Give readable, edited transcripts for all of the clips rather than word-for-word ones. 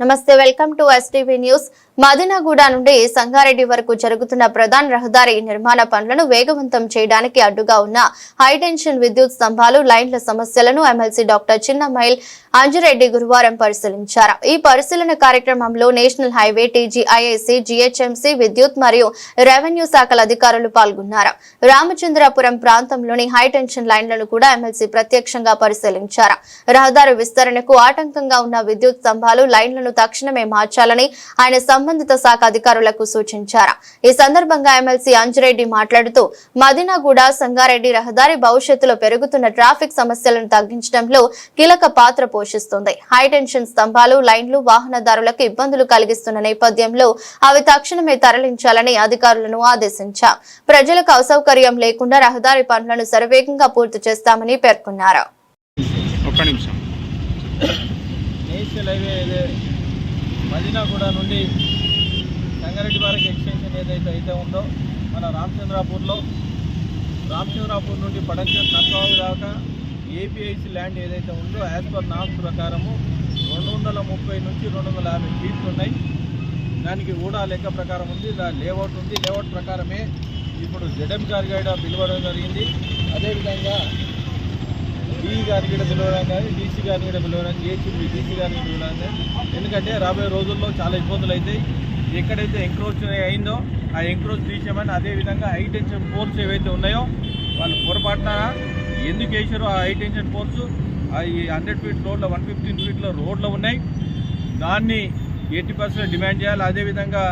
నమస్తే, welcome to STV news. Madinaguda నుండి సంగారెడ్డి వరకు జరుగుతున్న ప్రధాన రహదారి నిర్మాణ పనులను వేగవంతం చేయడానికి అడ్డుగా ఉన్న హైటెన్షన్ విద్యుత్ స్తంభాలు, లైన్ల సమస్యలను ఎమ్మెల్సీ డాక్టర్ చిన్నమైల్ అంజిరెడ్డి గురువారం పరిశీలించారు. ఈ పరిశీలన కార్యక్రమంలో నేషనల్ హైవే, టీజీఐఏసీ, జీహెచ్ఎంసీ, విద్యుత్ మరియు రెవెన్యూ శాఖల అధికారులు పాల్గొన్నారు. రామచంద్రాపురం ప్రాంతంలోని హైటెన్షన్ లైన్లను కూడా ఎమ్మెల్సీ ప్రత్యక్షంగా పరిశీలించారు. రహదారి విస్తరణకు ఆటంకంగా ఉన్న విద్యుత్ స్తంభాలు, లైన్లను తక్షణమే మార్చాలని ఆయన సంబంధిత శాఖ అధికారులకు సూచించారు. ఈ సందర్భంగా ఎమ్మెల్సీ అంజిరెడ్డి మాట్లాడుతూ మదినగూడ సంగారెడ్డి రహదారి భవిష్యత్తులో పెరుగుతున్న ట్రాఫిక్ సమస్యలను తగ్గించడంలో కీలక పాత్ర పోషిస్తుంది. హైటెన్షన్ స్తంభాలు, లైన్లు వాహనదారులకు ఇబ్బందులు కలిగిస్తున్న నేపథ్యంలో అవి తక్షణమే తరలించాలని అధికారులను ఆదేశించారు. ప్రజలకు అసౌకర్యం లేకుండా రహదారి పనులను శరవేగంగా పూర్తి చేస్తామని పేర్కొన్నారు. మదినగూడ నుండి సంగారెడ్డి వరకు ఎక్స్టెన్షన్ ఏదైతే ఉందో మన రామచంద్రాపూర్ నుండి పడంచేరు నర్సాబాద్ దాకా ఏపీఐసి ల్యాండ్ ఏదైతే ఉందో యాజ్ పర్ నామ్స్ ప్రకారము 230 నుంచి 250 ఫీట్లు ఉన్నాయి. దానికి కూడా లెక్క ప్రకారం ఉంది, లేఅవుట్ ఉంది. లేఅవుట్ ప్రకారమే ఇప్పుడు జెడ్ఎం గారి కూడా పిలవడం జరిగింది. అదేవిధంగా డిఈ గారికి కూడా పిలవడం కానీ, డీసీ గారిని కూడా పిలవడం, జిహెచ్ఎంసీ డీసీ గారిని పిలవడం. ఎందుకంటే రాబోయే రోజుల్లో చాలా ఇబ్బందులు అవుతాయి. ఎక్కడైతే ఎంక్రోచ్ అయిందో ఆ ఎంక్రోచ్ తీసేయమని, అదేవిధంగా హైటెన్షన్ పోల్స్ ఏవైతే ఉన్నాయో వాళ్ళు పొరపాటున ఎందుకు వేసారో ఆ హైటెన్షన్ పోల్స్ అవి 100 ఫీట్ రోడ్లో 115 ఫీట్లో రోడ్లో ఉన్నాయి. దాన్ని 80% డిమాండ్ చేయాలి. అదేవిధంగా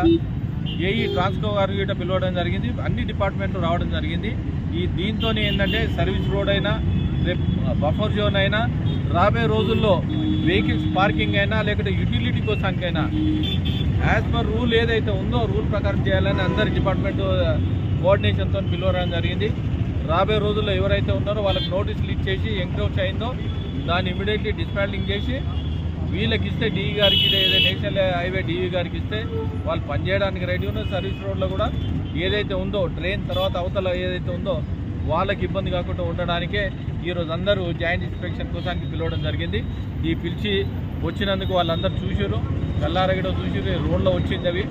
ఏఈ ట్రాన్స్కో గారు కూడా పిలవడం జరిగింది. అన్ని డిపార్ట్మెంట్లు రావడం జరిగింది. దీంతో ఏంటంటే సర్వీస్ రోడ్ అయినా, బఫర్ జోన్ అయినా, రాబోయే రోజుల్లో వెహికల్స్ పార్కింగ్ అయినా లేకపోతే యూటిలిటీ కోసానికైనా యాజ్ పర్ రూల్ ఏదైతే ఉందో రూల్ ప్రకారం చేయాలని అందరి డిపార్ట్మెంట్ కోఆర్డినేషన్తో పిలవడం జరిగింది. రాబోయే రోజుల్లో ఎవరైతే ఉన్నారో వాళ్ళకి నోటీసులు ఇచ్చేసి ఎంక్రోచ్ అయిందో దాన్ని ఇమీడియట్లీ డిస్మాండ్లింగ్ చేసి వీళ్ళకి ఇస్తే, డిఈ గారికి నేషనల్ హైవే డిఈ గారికి ఇస్తే వాళ్ళు పనిచేయడానికి రెడీ ఉన్నారు. సర్వీస్ రోడ్లో కూడా ఏదైతే ఉందో డ్రైన్ తర్వాత అవతల ఏదైతే ఉందో వాళ్ళకి ఇబ్బంది కాకుండా ఉండడానికే ఈరోజు అందరూ జాయింట్ ఇన్స్పెక్షన్ కోసానికి పిలవడం జరిగింది. ఈ పిలిచి వచ్చినందుకు వాళ్ళందరూ చూసారు, కల్లారగడ చూసారు. రోడ్లో వచ్చింది అవి,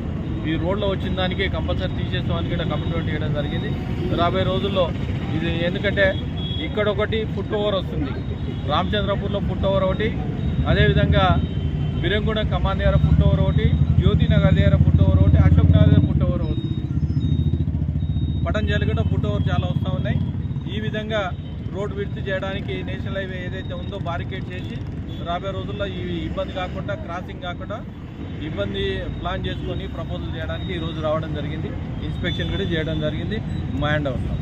ఈ రోడ్లో వచ్చిన దానికి కంపల్సరీ తీసేస్తామని కూడా కమిట్మెంట్ చేయడం జరిగింది. రాబోయే రోజుల్లో ఇది ఎందుకంటే ఇక్కడ ఒకటి ఫుట్ ఓవర్ వస్తుంది, రామచంద్రపూర్లో ఫుట్ ఓవర్ ఒకటి, అదేవిధంగా బిరంగూడెం కమాన్ దగ్గర ఫుట్ ఓవర్ ఒకటి, జ్యోతినగర్ దగ్గర ఫుట్ ఓవర్ ఒకటి, అశోక్ నగర్ దగ్గర ఫుట్ ఓవర్ ఒకటి, పటంజలి కూడా ఫుట్ ఓవర్ చాలా వస్తూ ఉన్నాయి. ఈ విధంగా రోడ్ విడ్త్ చేయడానికి నేషనల్ హైవే ఏదైతే ఉందో బారికేడ్ చేసి రాబోయే రోజుల్లో ఈ ఇబ్బంది కాకుండా, క్రాసింగ్ కాకుండా ఇబ్బంది ప్లాన్ చేసుకొని ప్రపోజల్ చేయడానికి ఈరోజు రావడం జరిగింది. ఇన్స్పెక్షన్ కూడా చేయడం జరిగింది మా హ్యాండ్ ఓవర్లో.